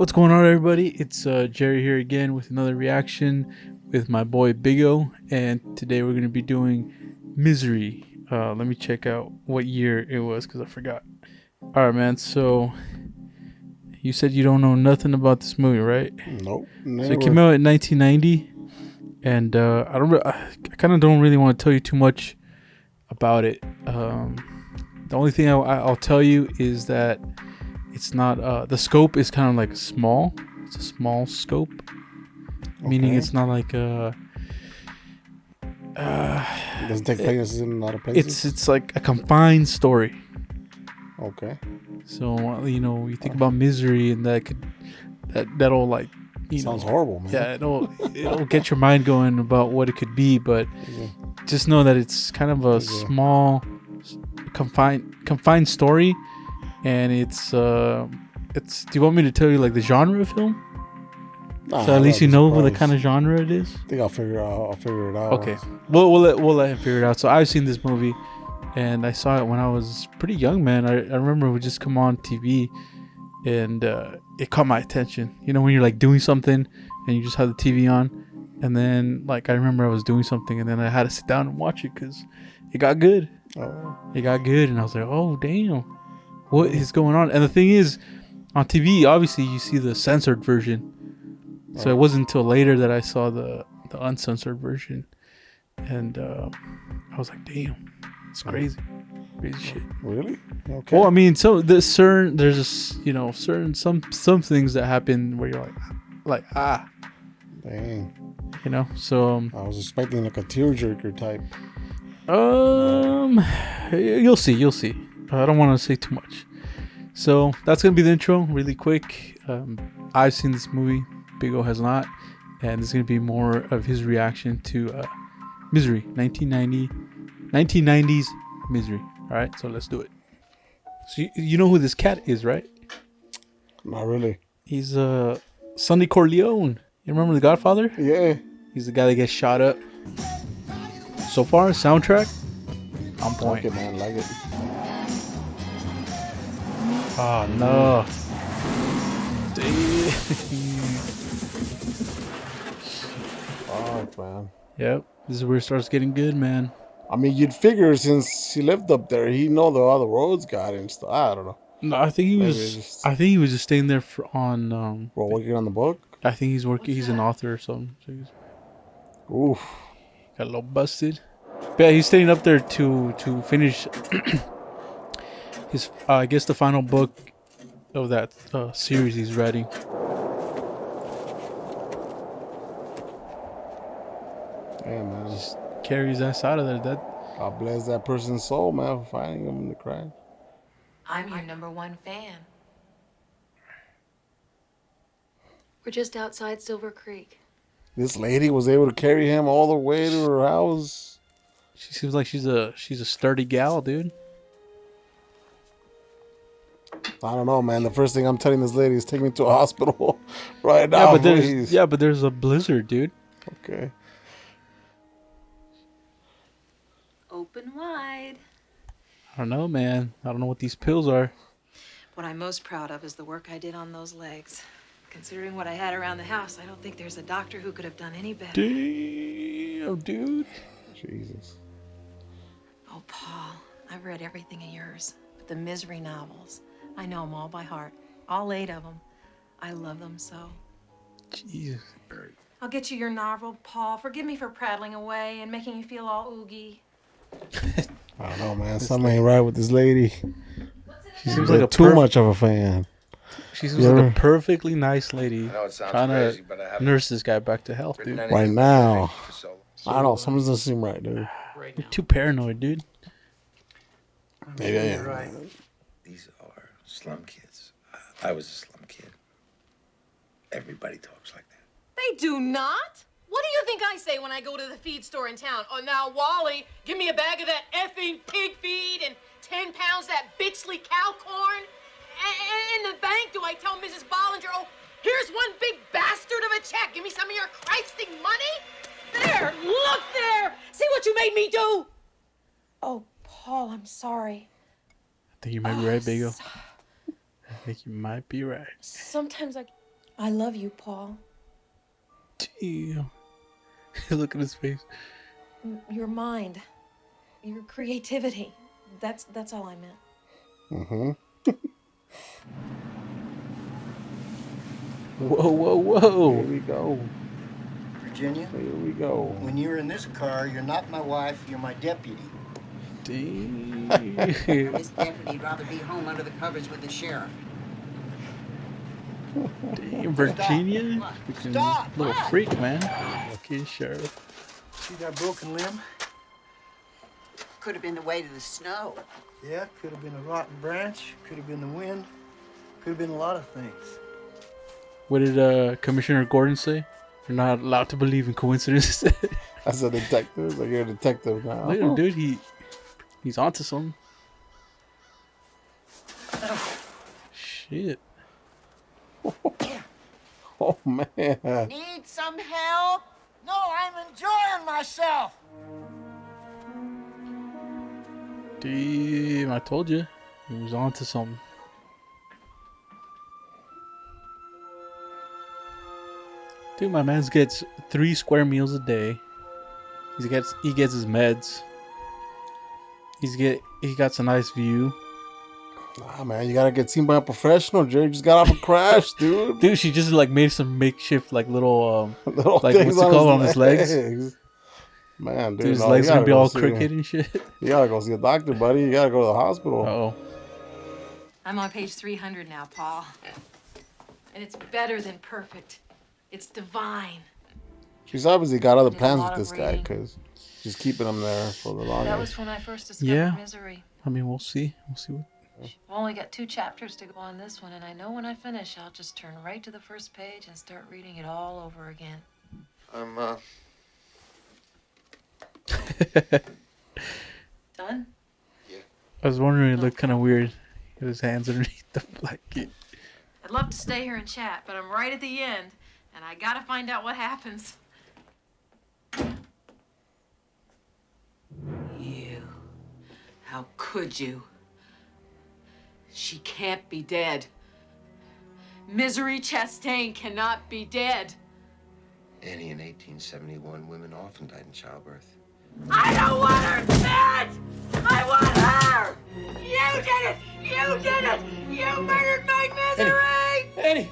What's going on, everybody? It's Jerry here again with another reaction with my boy Bigo, and today we're going to be doing Misery. Let me check out what year it was because I forgot. All right, man. So you said you don't know nothing about this movie, right? Nope, So it came out in 1990, and I kind of don't really want to tell you too much about it. The only thing I'll tell you is that it's not the scope is kind of like small. It's a small scope, meaning it's not like it doesn't take place in a lot of places. it's like a confined story. Okay. So you think about Misery, and that'll like Sounds horrible, man. Yeah, it'll get your mind going about what it could be, but just know that it's kind of a small confined story, and it's do you want me to tell you like the genre of film? Nah, So at least you know what the kind of genre it is. I think I'll figure it out. Okay, we'll let him figure it out. So I've seen this movie, and I saw it when I was pretty young, man. I remember it would just come on TV, and it caught my attention. You know, when you're like doing something and you just have the TV on, and then like I remember I was doing something, and then I had to sit down and watch it because it got good. It got good, and I was like, oh damn, what is going on? And the thing is, on TV, obviously you see the censored version. So it wasn't until later that I saw the uncensored version, and I was like, "Damn, it's crazy shit." Really? Okay. Well, I mean, so there's some things that happen where you're like Dang. So I was expecting like a tearjerker type. you'll see. I don't want to say too much. So that's gonna be the intro, really quick. I've seen this movie. Bigo has not, and this is going to be more of his reaction to Misery, 1990s Misery. All right, so let's do it. So you know who this cat is, right? Not really. He's Sonny Corleone. You remember The Godfather? Yeah. He's the guy that gets shot up. So far, soundtrack on point. Like it, man. Like it. Oh no. Fuck, man. Yep, this is where it starts getting good, man. I mean, you'd figure since he lived up there, he'd know the other roads got and stuff. I don't know. No, I think he was. I think he was just staying there on. Working on the book. I think he's working. He's an author or something. So Oof. Got a little busted. But yeah, he's staying up there to finish his. I guess the final book of that series he's writing. Yeah, man. Just carry his ass out of there. God bless that person's soul, man, for finding him in the crash. I'm your #1 fan. We're just outside Silver Creek. This lady was able to carry him all the way to her house. She seems like she's a sturdy gal, dude. I don't know, man. The first thing I'm telling this lady is take me to a hospital right now. But there's a blizzard, dude. Okay. Open wide. I don't know, man. I don't know what these pills are. What I'm most proud of is the work I did on those legs. Considering what I had around the house, I don't think there's a doctor who could have done any better. Damn, dude. Jesus. Oh, Paul, I've read everything of yours, but the Misery novels, I know them all by heart. All 8 of them. I love them so. Jesus. I'll get you your novel, Paul. Forgive me for prattling away and making you feel all oogie. I don't know, man. Something ain't right with this lady. She seems like too much of a fan. She seems like a perfectly nice lady. I know it sounds trying crazy, to but I haven't nurse this guy back to health, dude. Right now. I don't know. Something doesn't seem right, dude. You're too paranoid, dude. Maybe I am. Right. These are slum kids. I was a slum kid. Everybody talks like that. They do not. What do you think I say when I go to the feed store in town? Oh, now, Wally, give me a bag of that effing pig feed and 10 pounds of that bitchly cow corn. And in the bank, do I tell Mrs. Bollinger, oh, here's one big bastard of a check. Give me some of your Christing money. There, look there. See what you made me do? Oh, Paul, I'm sorry. I think you might be right, Bigo. I think you might be right. Sometimes I I love you, Paul. Damn. Look at his face. Your mind, your creativity. That's all I meant. Mm-hmm. Whoa. Here we go. Virginia, Here we go. when you're in this car, you're not my wife, you're my deputy. Damn. This deputy'd rather be home under the covers with the sheriff. Damn, Virginia. Freaking Stop. little freak, man. Okay, sheriff. See that broken limb? Could have been the weight of the snow. Yeah, could have been a rotten branch, could have been the wind, could have been a lot of things. What did Commissioner Gordon say? You're not allowed to believe in coincidences. As a detective, like you're a detective now. Look at him, dude. He's onto something. Shit. Oh man. Need some help? No, I'm enjoying myself. Damn, I told you. He was onto something. Dude, my man gets 3 square meals a day. He gets his meds. He got a nice view. Ah man, you gotta get seen by a professional. Jerry just got off a crash, dude. Dude, she just like made some makeshift like little Little like things what's it called on his legs. Man, dude, Dude, his no, legs you gonna be gotta all go see- crooked and shit. You gotta go see a doctor, buddy. You gotta go to the hospital. Uh-oh. I'm on page 300 now, Paul. And it's better than perfect. It's divine. She's obviously got other Did a plans lot with of this guy reading. because she's keeping him there for the That longest. was when I first discovered Yeah. misery. I mean, we'll see. We'll see what. I've only got 2 chapters to go on this one, and I know when I finish, I'll just turn right to the first page and start reading it all over again. Done? I was wondering, it looked kind of weird. He had his hands underneath the blanket. I'd love to stay here and chat, but I'm right at the end, and I gotta find out what happens. You. How could you? She can't be dead. Misery Chastain cannot be dead. Annie, in 1871, women often died in childbirth. I don't want her dead! I want her! You did it! You did it! You murdered my misery! Eddie!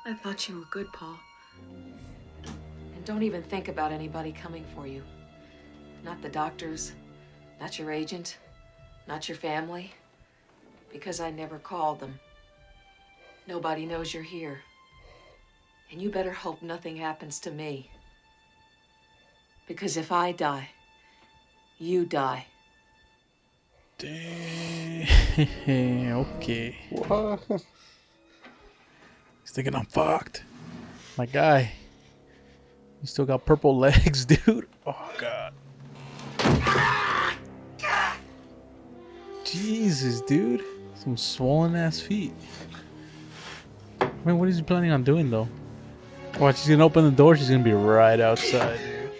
I thought you were good, Paul. And don't even think about anybody coming for you. Not the doctors, not your agent, not your family. Because I never called them. Nobody knows you're here. And you better hope nothing happens to me. Because if I die, you die. Damn. Okay. What? He's thinking I'm fucked. My guy. He still got purple legs, dude. Oh, God. Jesus, dude. Some swollen ass feet. I mean, what is he planning on doing, though? Watch, she's gonna open the door. She's gonna be right outside, dude.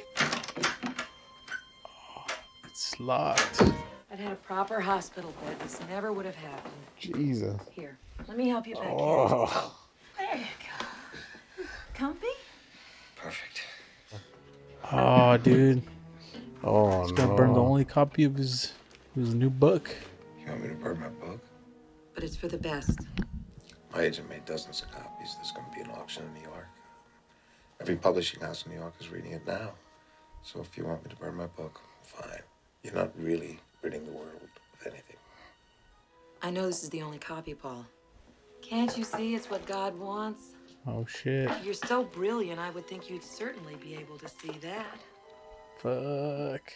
Oh, it's locked. I'd had a proper hospital bed. This never would have happened. Jesus. Here, let me help you back in. Oh. There you go. Comfy? Perfect. Oh, dude. Oh He's no. gonna burn the only copy of his new book. You want me to burn my book? But it's for the best. My agent made dozens of copies. There's going to be an auction in New York. Every publishing house in New York is reading it now. So if you want me to burn my book, fine. You're not really ridding the world of anything. I know this is the only copy, Paul. Can't you see it's what God wants? Oh shit. You're so brilliant, I would think you'd certainly be able to see that. Fuck.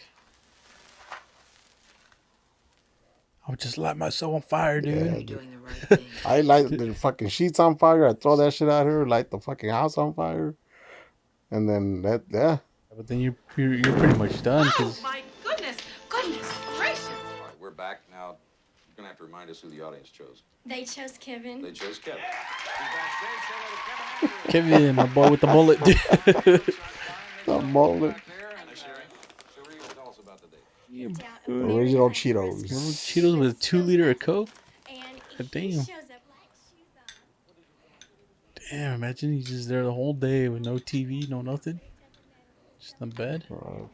I would just light myself on fire, dude. You're doing the right thing. I light the fucking sheets on fire. I throw that shit at her. Light the fucking house on fire. And then that, yeah. But then you're pretty much done. Oh, Cause my goodness! Goodness gracious! All right, we're back now. You're gonna have to remind us who the audience chose. They chose Kevin. They chose Kevin. Kevin, my boy with the mullet, dude. The mullet. Sherry, tell us about the date. Down Original American Cheetos. Christmas. Cheetos with a 2 liter of Coke. And God damn. Damn, imagine he's just there the whole day with no TV, no nothing. Just in bed. Right.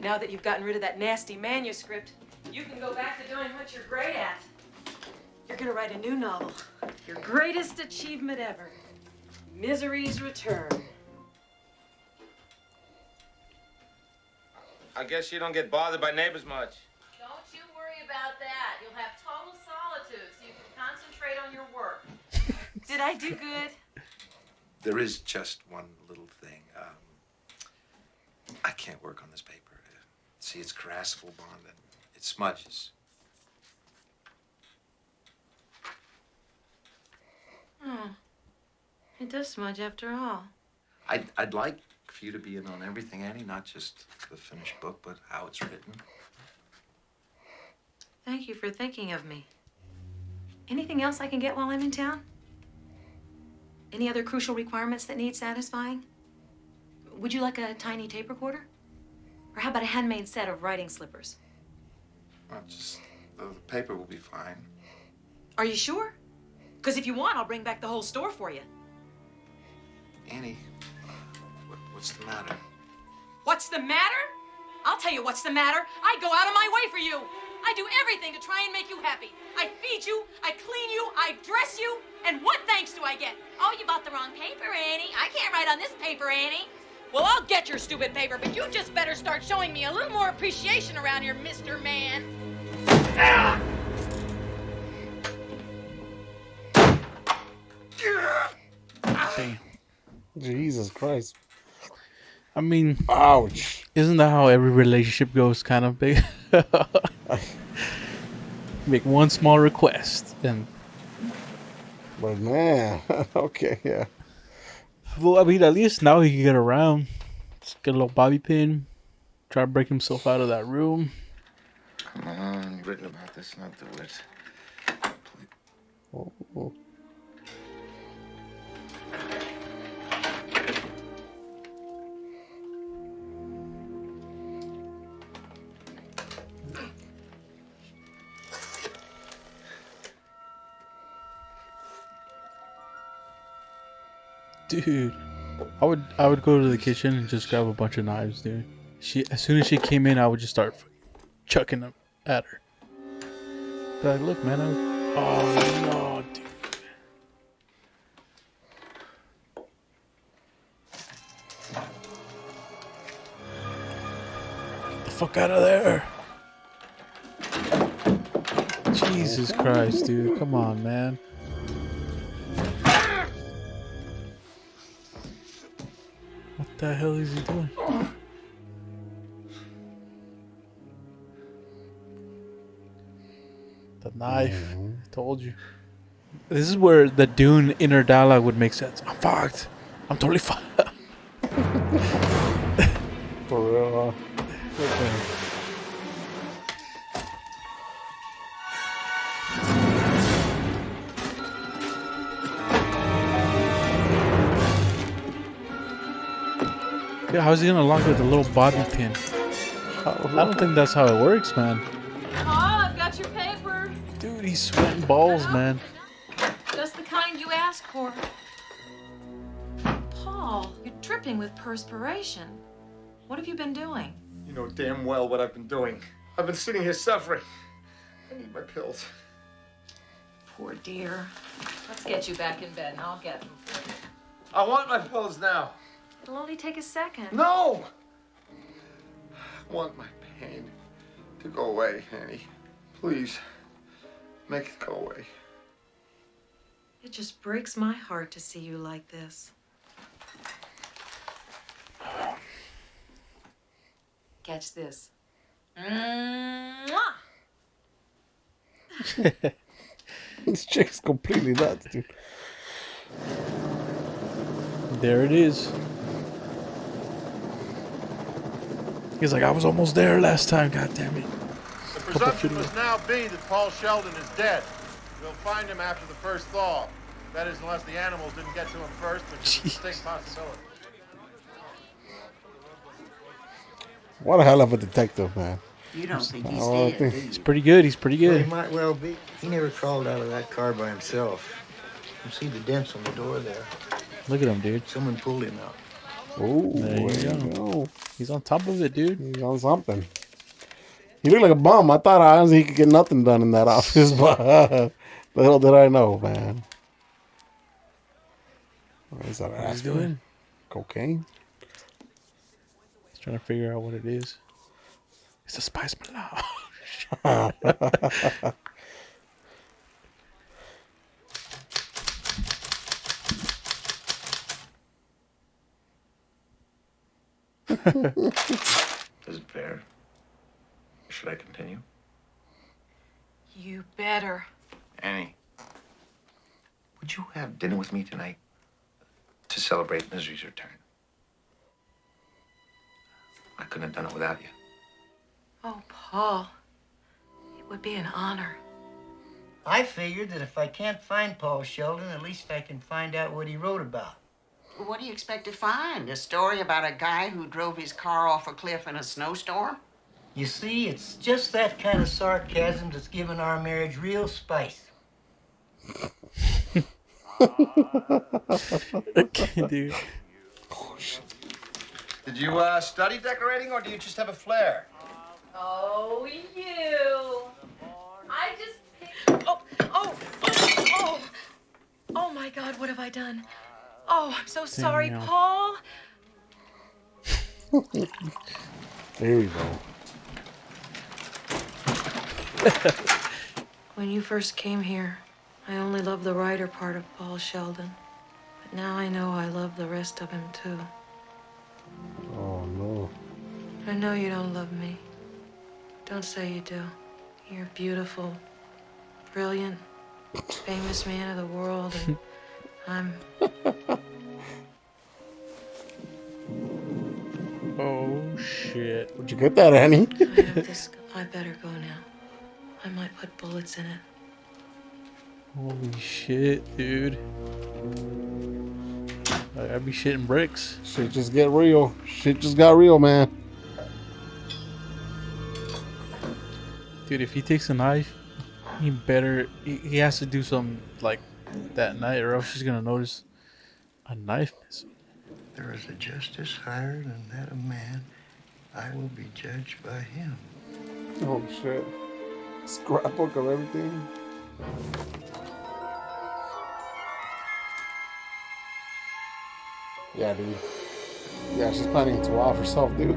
Now that you've gotten rid of that nasty manuscript, you can go back to doing what you're great at. You're gonna write a new novel. Your greatest achievement ever. Misery's Return. I guess you don't get bothered by neighbors much. Don't you worry about that. You'll have total solitude so you can concentrate on your work. Did I do good? There is just one little thing. I can't work on this paper. See, it's Carasable bond and it smudges. Oh, it does smudge after all. I'd like for you to be in on everything, Annie, not just the finished book, but how it's written. Thank you for thinking of me. Anything else I can get while I'm in town? Any other crucial requirements that need satisfying? Would you like a tiny tape recorder? Or how about a handmade set of writing slippers? Well, just the paper will be fine. Are you sure? Because if you want, I'll bring back the whole store for you. Annie, what's the matter? What's the matter? I'll tell you what's the matter. I go out of my way for you. I do everything to try and make you happy. I feed you, I clean you, I dress you, and what thanks do I get? Oh, you bought the wrong paper, Annie. I can't write on this paper, Annie. Well, I'll get your stupid paper, but you just better start showing me a little more appreciation around here, Mr. Man. Ah! Damn. Jesus Christ. I mean, ouch. Isn't that how every relationship goes, kind of big? Make one small request and. But man, okay, yeah. Well, I mean, at least now he can get around. Just get a little bobby pin. Try to break himself out of that room. Come on, you've written about this, not do it. Oh. Dude, I would go to the kitchen and just grab a bunch of knives, dude. As soon as she came in, I would just start chucking them at her. But like, look, man, oh no, dude. Get the fuck out of there. Jesus Christ, dude. Come on, man. What the hell is he doing? The knife. I told you. This is where the Dune inner dialogue would make sense. I'm fucked. I'm totally fucked. For real. Yeah, how's he gonna lock it with a little bobby pin? I don't think that's how it works, man. Paul, I've got your paper. Dude, he's sweating balls, man. Just the kind you asked for. Paul, you're dripping with perspiration. What have you been doing? You know damn well what I've been doing. I've been sitting here suffering. I need my pills. Poor dear. Let's get you back in bed and I'll get them for you. I want my pills now. It'll only take a second. No! I want my pain to go away, Annie. Please, make it go away. It just breaks my heart to see you like this. Catch this. Mwah! This chick's completely nuts, dude. There it is. He's like, I was almost there last time, god damn it. The presumption must now be that Paul Sheldon is dead. We'll find him after the first thaw. That is, unless the animals didn't get to him first, which is a distinct possibility. What a hell of a detective, man. You don't think he's Oh, I dead, think- do He's you? pretty good. He's pretty Well, good. he might well be. He never crawled out of that car by himself. You see the dents on the door there. Look at him, dude. Someone pulled him out. Oh, There you go. He's on top of it, dude. He's on something. He looked like a bum. I thought honestly he could get nothing done in that office, but little did I know, man. What is that? What he's doing? Cocaine? He's trying to figure out what it is. It's a spice melange. Is it fair? Should I continue? You better. Annie, would you have dinner with me tonight to celebrate Misery's return? I couldn't have done it without you. Oh, Paul. It would be an honor. I figured that if I can't find Paul Sheldon, at least I can find out what he wrote about. What do you expect to find? A story about a guy who drove his car off a cliff in a snowstorm? You see, it's just that kind of sarcasm that's given our marriage real spice. Okay, dude. Did you study decorating, or do you just have a flair? Oh, you. I just picked... Oh my God, what have I done? Oh, I'm so sorry, Damn. Paul. There you go. When you first came here, I only loved the writer part of Paul Sheldon. But now I know I love the rest of him too. Oh no. I know you don't love me. Don't say you do. You're beautiful, brilliant, famous man of the world, and I'm... Oh, shit. Where'd you get that, Annie? I better go now. I might put bullets in it. Holy shit, dude. I'd be shitting bricks. Shit just get real. Shit just got real, man. Dude, if he takes a knife, he has to do something like that night, or else she's gonna notice a knife missing. There is a justice higher than that of man. I will be judged by him. Oh shit. Scrapbook of everything. Yeah, dude. Yeah, she's planning to off herself, dude.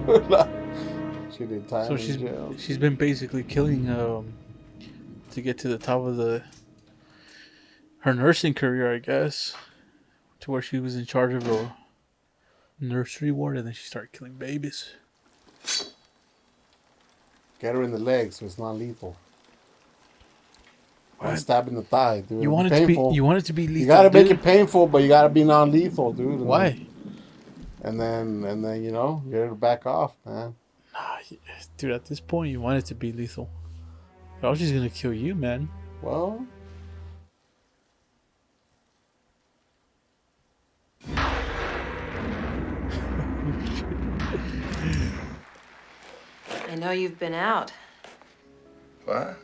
She did time So in jail. she's been basically killing to get to the top of her nursing career, I guess, to where she was in charge of a nursery ward, and then she started killing babies. Get her in the leg so it's not lethal. What? Stab in the thigh, dude. You want it Painful. to be lethal. You gotta make dude. it painful, but you gotta be non-lethal, dude. And Why? And then you know, get her to back off, man. Nah, dude. At this point, you want it to be lethal. Or else she's gonna kill you, man. Well, I know you've been out. What?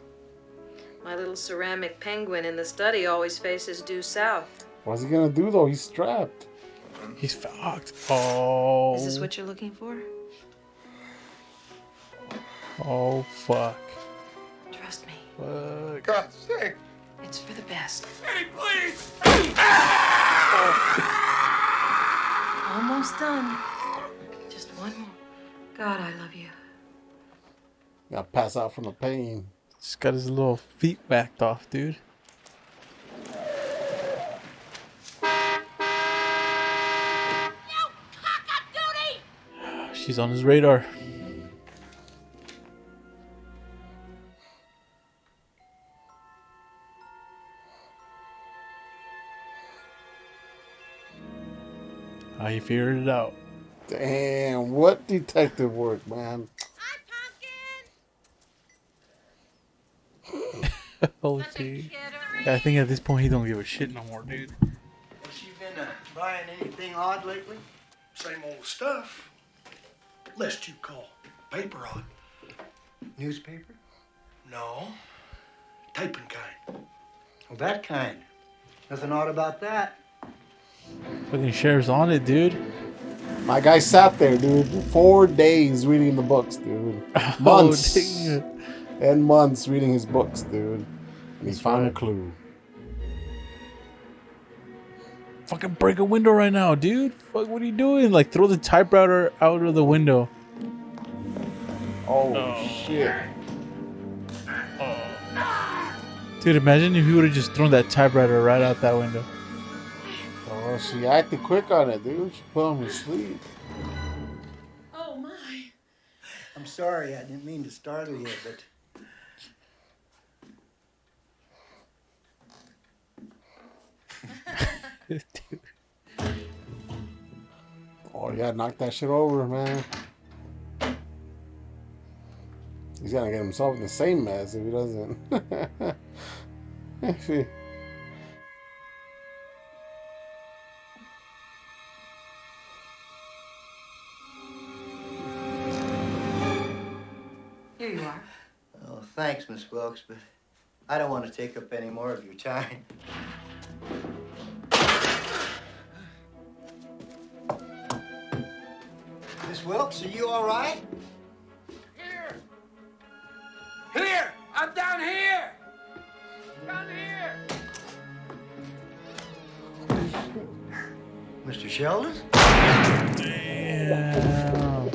My little ceramic penguin in the study always faces due south. what's he gonna do though? He's strapped. He's fucked. Oh. Is this what you're looking for? Oh fuck. Trust me, Fuck. God's sake! it's for the best. Hey, please! Almost done. Just one more. God, I love you. Gotta pass out from the pain. Just got his little feet backed off, dude. She's on his radar. He figured it out. Damn, what detective work, man. Oh, dude. I think at this point he don't give a shit no more, dude. Has she been buying anything odd lately? Same old stuff. Lest you call paper odd. Newspaper? No. Typing kind. Well, that kind. Nothing odd about that. Fucking sheriff's on it, dude. My guy sat there, dude, for 4 days reading the books, dude. Months. Oh, and months reading his books, dude. And he found right. a clue. Fucking break a window right now, dude. Fuck, what are you doing? Like, throw the typewriter out of the window. Oh. Shit. Dude, imagine if you would have just thrown that typewriter right out that window. Oh, she acted quick on it, dude. She put him to sleep. Oh, my. I'm sorry, I didn't mean to startle you, but Oh, yeah, knock that shit over, man. He's gonna get himself in the same mess if he doesn't. Here you are. oh, thanks, Miss Wilkes, but I don't want to take up any more of your time. Miss Wilkes, are you all right? Here! I'm down here! Down here! Mr. Sheldon? Damn.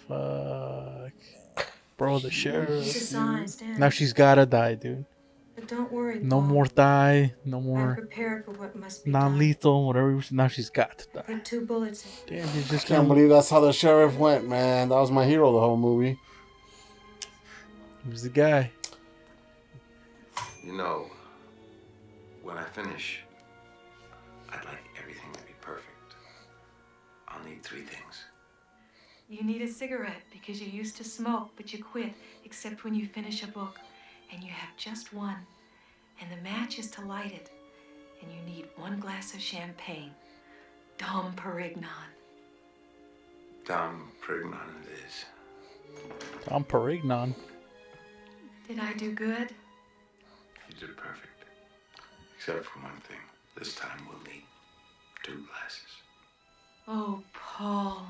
Fuck. Bro, the sheriff. Now she's gotta die, dude. But don't worry. No Paul. more die. No I'm more prepared for what must be non-lethal, whatever. Now she's got to die. done. Put 2 bullets in. Damn, he's just Can't believe that's how the sheriff went, man. That was my hero the whole movie. He was the guy. You know, when I finish, I'd like everything to be perfect. I'll need 3 things. You need a cigarette because you used to smoke, but you quit, except when you finish a book. And you have just one. And the match is to light it. And you need 1 glass of champagne. Dom Perignon. Dom Perignon it is. Dom Perignon. Did I do good? You did perfect. Except for one thing. This time we'll need 2 glasses. Oh, Paul.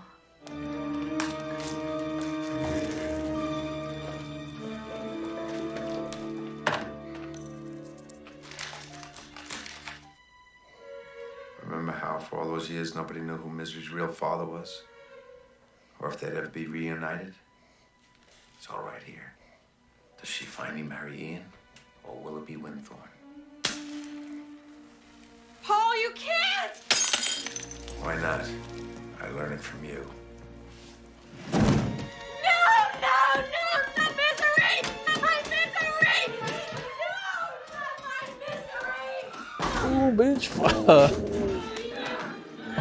Remember how for all those years nobody knew who Misery's real father was? Or if they'd ever be reunited? It's all right here. Does she finally marry Ian? Or will it be Winthorne? Paul, you can't! Why not? I learned it from you. No, not misery! Not my misery! No, not my misery! Oh, bitch. Fuck.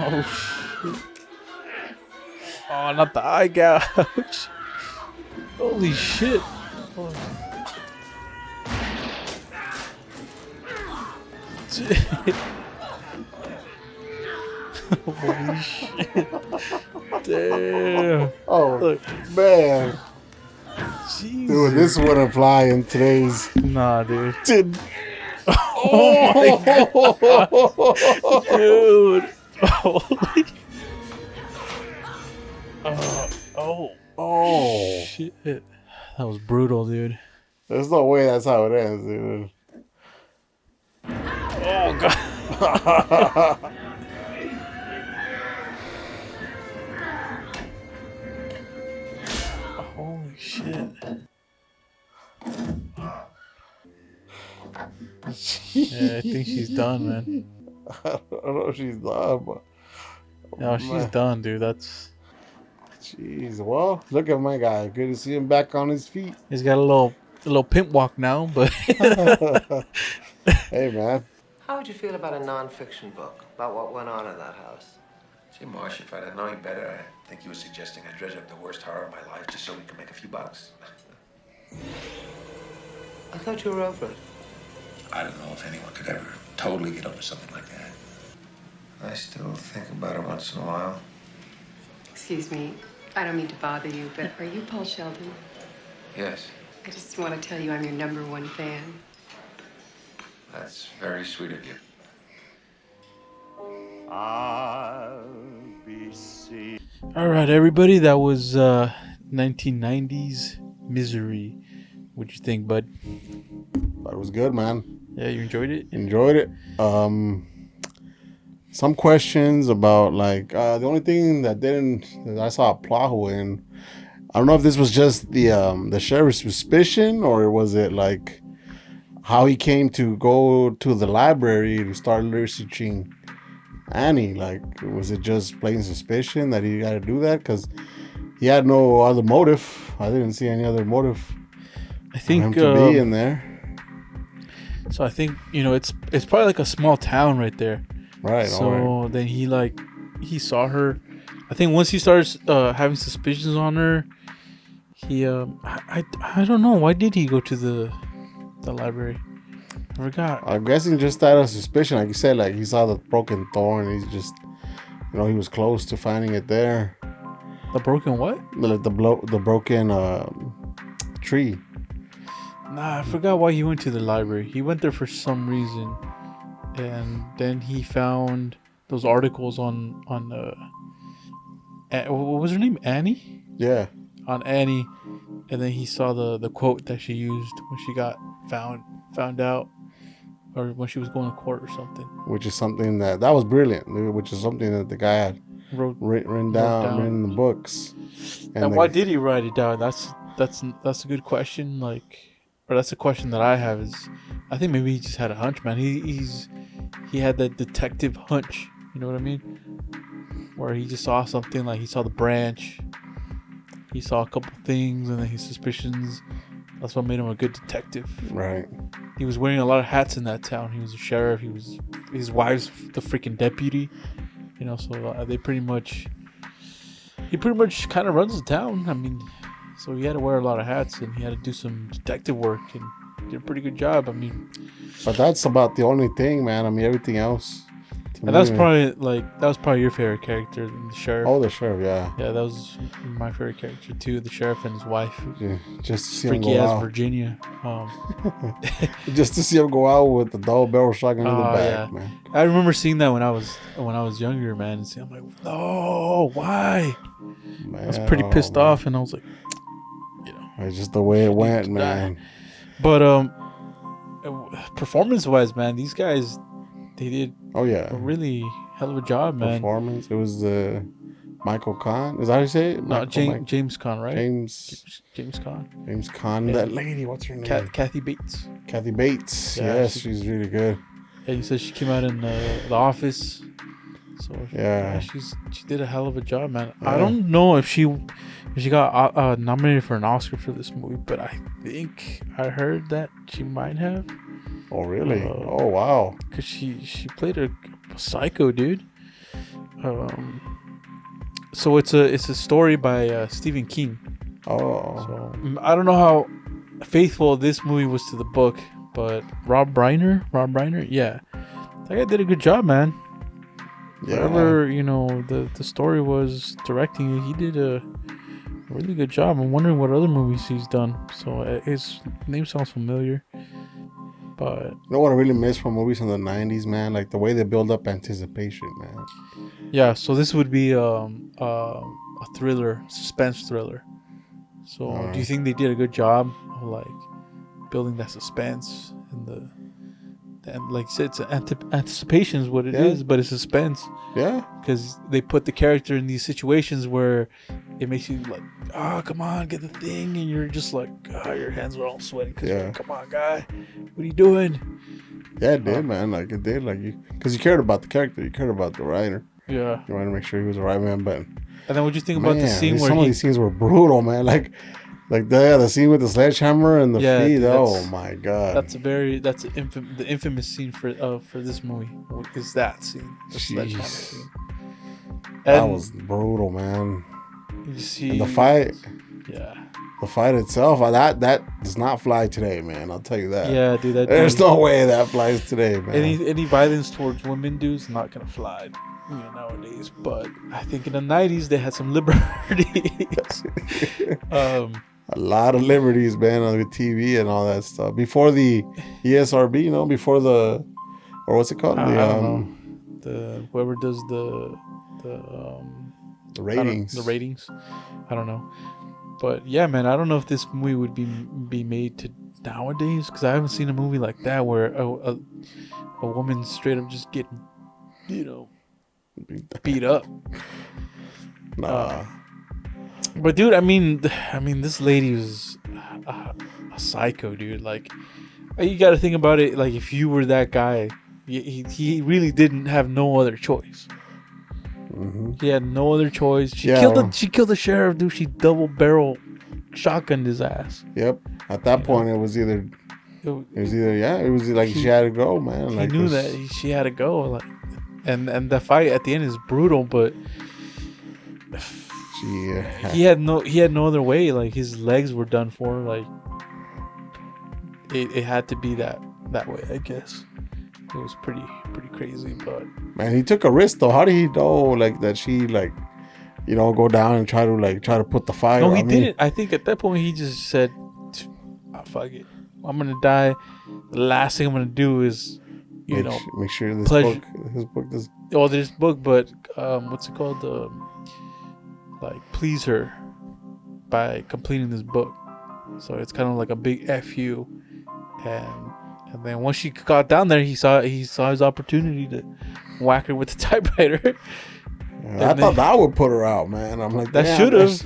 Oh, shit. Oh, not the eye gouge. Holy shit. Oh. Holy shit. Damn. Oh, Look. man. Jesus. Dude, this wouldn't fly in today's. Nah, dude. Oh my God. Dude. Holy. Oh. Shit. That was brutal, dude. There's no way that's how it ends, dude. Oh, God. Holy shit. Yeah, I think she's done, man. I don't know if she's done, but. No, she's done, dude. That's. Jeez, well, look at my guy. Good to see him back on his feet. He's got a little pimp walk now, but. Hey, man. How would you feel about a non-fiction book about what went on in that house? See, Marsh, if I'd have known you better, I think you were suggesting I dredge up the worst horror of my life just so we could make a few bucks. I thought you were over it. I don't know if anyone could ever totally get over something like that. I still think about it once in a while. Excuse me, I don't mean to bother you, but are you Paul Sheldon? Yes, I just want to tell you I'm your #1 fan. that's very sweet of you. I'll be seen. All right, everybody. That was 1990s Misery. What'd you think, bud? Thought it was good, man. Yeah, you enjoyed it? Enjoyed it. Some questions about like the only thing that I saw a plot hole in. I don't know if this was just the sheriff's suspicion, or was it like how he came to go to the library to start researching Annie. Like, was it just plain suspicion that he got to do that? Because he had no other motive. I didn't see any other motive. I think for him to be in there. So I think, you know, it's probably like a small town right there. Right. So then he saw her. I think once he starts having suspicions on her, he I don't know, why did he go to the library? I forgot. I'm guessing just out of suspicion, like you said, like he saw the broken thorn. He's just, you know, he was close to finding it there. The broken what? The broken tree. Nah, I forgot why he went to the library. He went there for some reason, and then he found those articles on what was her name? Annie? Yeah. On Annie, and then he saw the quote that she used when she got found out, or when she was going to court or something. Which is something that was brilliant. Which is something that the guy had written down in the books. And why did he write it down? That's a good question. Like, or that's a question that I have. Is I think maybe he just had a hunch, man. He had that detective hunch. You know what I mean? Where he just saw something, like he saw the branch. He saw a couple things, and then his suspicions. That's what made him a good detective. Right. He was wearing a lot of hats in that town. He was a sheriff. His wife's the freaking deputy. You know, so he pretty much kind of runs the town. I mean, so he had to wear a lot of hats, and he had to do some detective work, and did a pretty good job. I mean, but that's about the only thing, man. I mean, everything else. And that was probably your favorite character, the sheriff. Oh, the sheriff, yeah. Yeah, that was my favorite character too. The sheriff and his wife. Yeah, just to see freaky him go ass out. Virginia. Just to see him go out with the double barrel shotgun in the back, man. I remember seeing that when I was younger, man. And I'm like, no, why? Man, I was pretty pissed off, and I was like, you know, it's just the way it went, man. But performance-wise, man, these guys, they did a really hell of a job, man. Performance. It was Michael Caan. Is that how you say it? No, James Caan, right? James Caan. James Caan. That lady, what's her name? Kathy Bates. Kathy Bates. Yeah, yes, she's really good. And you said she came out in The Office. So yeah, she did a hell of a job, man. Yeah. I don't know if she got nominated for an Oscar for this movie, but I think I heard that she might have. Oh really? Oh wow! Because she played a psycho, dude. So it's a story by Stephen King. Oh. So I don't know how faithful this movie was to the book, but Rob Reiner, yeah, that guy did a good job, man. Yeah. Whatever, you know, the story was directing it, he did a really good job. I'm wondering what other movies he's done. So his name sounds familiar. But you know what I really miss from movies in the 90s, man? Like the way they build up anticipation, man. Yeah, so this would be a thriller, suspense thriller. So do you think they did a good job of like building that suspense and like you said, it's anticipation is what it is, but it's suspense. Yeah. Because they put the character in these situations where it makes you like, oh, come on, get the thing. And you're just like, oh, your hands are all sweaty. Yeah. Come on, guy. What are you doing? Yeah, it did, man. Like, it did. Like, because you cared about the character. You cared about the writer. Yeah. You wanted to make sure he was the right man. But, and then what'd you think about the scene where some of these scenes were brutal, man. Like the scene with the sledgehammer and the feet. Oh my god, that's the infamous scene for this movie is that scene, the sledgehammer scene. That was brutal, man. You see, and the fight, the fight itself, that does not fly today, man. I'll tell you that. Yeah, dude. There's no way that flies today, man. Any violence towards women, dude, is not gonna fly. nowadays. But I think in the 90s they had some liberties. A lot of liberties, man, on the TV and all that stuff. Before the ESRB, you know, before the, or what's it called? I don't know. The whoever does the ratings. The ratings. I don't know. But yeah, man, I don't know if this movie would be made to nowadays, because I haven't seen a movie like that where a woman straight up just getting, beat up. Nah. But dude, I mean, this lady was a psycho, dude. Like, you got to think about it. Like, if you were that guy, he really didn't have no other choice. Mm-hmm. He had no other choice. She killed the sheriff, dude. She double barrel shotgunned his ass. Yep. At that point, it was like she had to go, man. He knew that she had to go. Like, and the fight at the end is brutal, but he had no other way. Like, his legs were done for. Like, it had to be that way, I guess. It was pretty crazy, but man, he took a risk though. How did he know like that she go down and try to put the fire? No, he didn't. I think at that point he just said, "Fuck it, I'm gonna die. The last thing I'm gonna do is, make sure this book does." Oh, this book, but what's it called? Please her by completing this book. So it's kind of like a big FU, and then once she got down there, he saw his opportunity to whack her with the typewriter. I thought that would put her out, man. I'm like, that should have.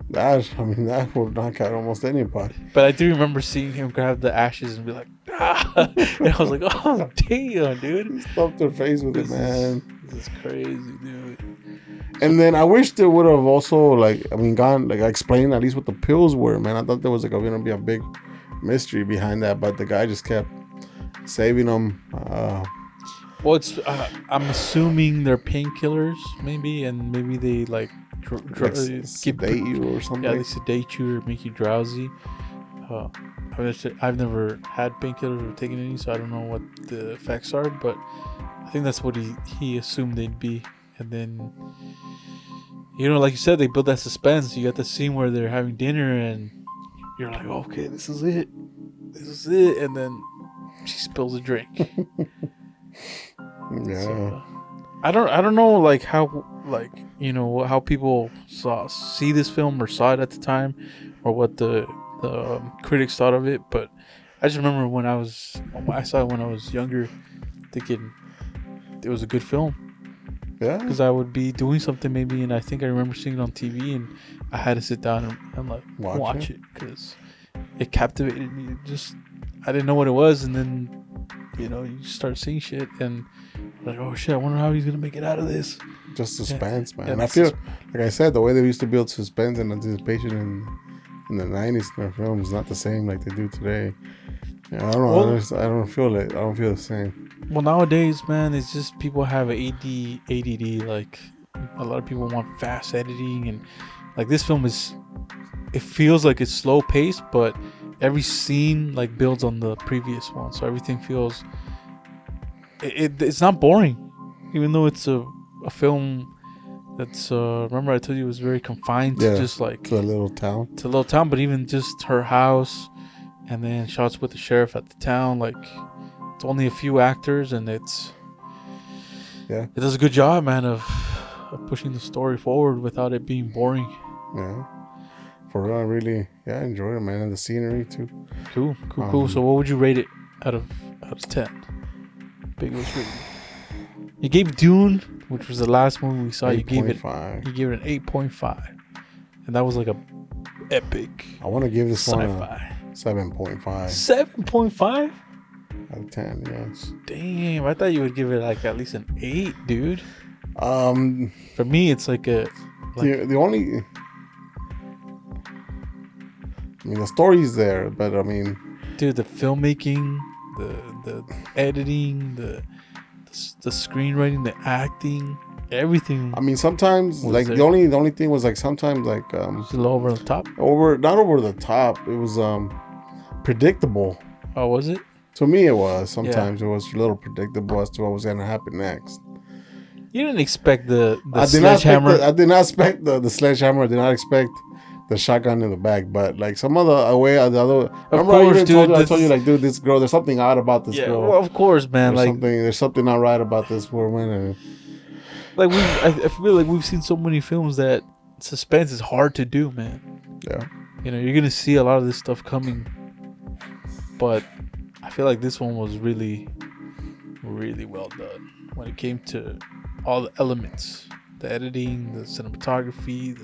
That would knock out almost anybody. But I do remember seeing him grab the ashes and be like, ah! And I was like, oh damn, dude. He stuffed her face with it, man. This is crazy, dude. And then I wish they would have also gone explained at least what the pills were, man. I thought there was gonna be a big mystery behind that, but the guy just kept saving them. Well, it's I'm assuming they're painkillers, maybe, and maybe they sedate you or something. Yeah, they sedate you or make you drowsy. I've never had painkillers or taken any, so I don't know what the effects are, but I think that's what he assumed they'd be. And then, like you said, they built that suspense. You got the scene where they're having dinner and you're like, okay, this is it. And then she spills a drink. Yeah. So, I don't know how people see this film or saw it at the time, or what the critics thought of it. But I just remember when I saw it when I was younger, thinking it was a good film. Yeah. Because I would be doing something maybe, and I think I remember seeing it on TV, and I had to sit down and watch it because it captivated me. I didn't know what it was, and then you start seeing shit and like, oh shit, I wonder how he's gonna make it out of this. Just suspense, man. And I feel like I said, the way they used to build suspense and anticipation in the 90s in their films is not the same like they do today. I don't know. I don't feel it. I don't feel the same. Well, nowadays, man, it's just people have ADD. Like, a lot of people want fast editing, and like this film it feels like it's slow paced, but every scene builds on the previous one, so everything feels it's not boring, even though it's a film that's remember I told you it was very confined to just to a little town. But even just her house, and then shots with the sheriff at the town, it's only a few actors, and it does a good job, man, of pushing the story forward without it being boring. Yeah. For real, I really enjoyed it, man, and the scenery too. Cool. So what would you rate it out of 10? Biggest rating. You gave Dune, which was the last movie we saw, you gave it an 8.5, and that was like a epic. I want to give this sci-fi. one a 7.5. 7.5 out of 10, yes. Damn, I thought you would give it at least an 8, dude. For me, it's the only. The story's there, but dude, the filmmaking, the editing, the screenwriting, the acting, everything. Sometimes the only thing was sometimes it's a little over the top. Not over the top. It was predictable. Oh, was it? To me, it was. Sometimes it was a little predictable as to what was gonna happen next. You didn't expect the I sledgehammer. I did not expect the sledgehammer. I did not expect the shotgun in the back. But like some other way, the other. Remember, course, I told you, like, dude, this girl. There's something odd about this girl. Well, of course, man. There's something not right about this woman. And like I feel like we've seen so many films that suspense is hard to do, man. Yeah. You know, you're gonna see a lot of this stuff coming, but I feel like this one was really, really well done when it came to all the elements, the editing, the cinematography,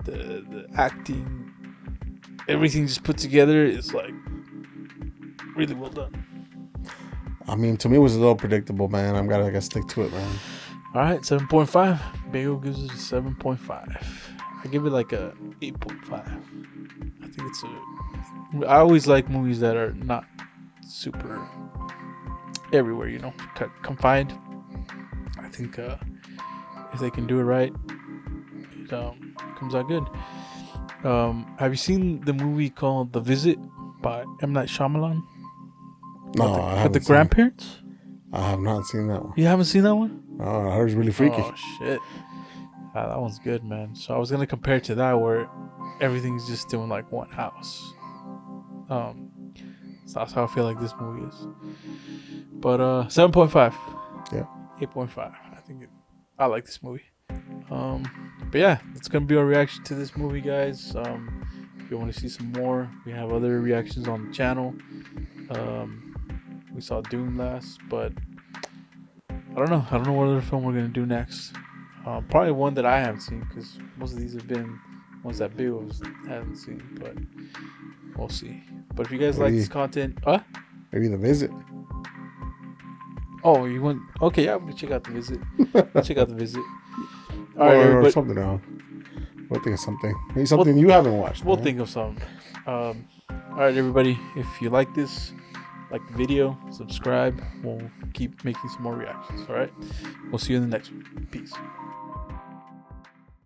the acting, everything just put together is like really well done. I mean, to me, it was a little predictable, man. I gotta stick to it, man. All right, 7.5. Bagel gives us a 7.5. I give it like a 8.5. I think it's I always like movies that are not super everywhere, you know, confined. I think if they can do it right, it comes out good. Have you seen the movie called The Visit by M. Night Shyamalan? No, I haven't. With the grandparents? I have not seen that one. You haven't seen that one? Oh, I heard it's really freaky. Oh shit, that one's good, man. So I was gonna compare it to that, where everything's just doing like one house. So that's how I feel like this movie is. But 7.5. Yeah. 8.5. I think I like this movie. But yeah, it's gonna be our reaction to this movie, guys. If you want to see some more, we have other reactions on the channel. We saw Dune last, but I don't know what other film we're gonna do next. Probably one that I haven't seen, because most of these have been ones that Bill hasn't seen, but we'll see. But if you guys like this content, maybe The Visit. Oh, you want? Okay, yeah, we can check out The Visit. Check out The Visit. All Or right, something else. We'll think of something. Maybe something you haven't watched. We'll think of something. All right, everybody. If you like this, like the video, subscribe. We'll keep making some more reactions. All right. We'll see you in the next one. Peace.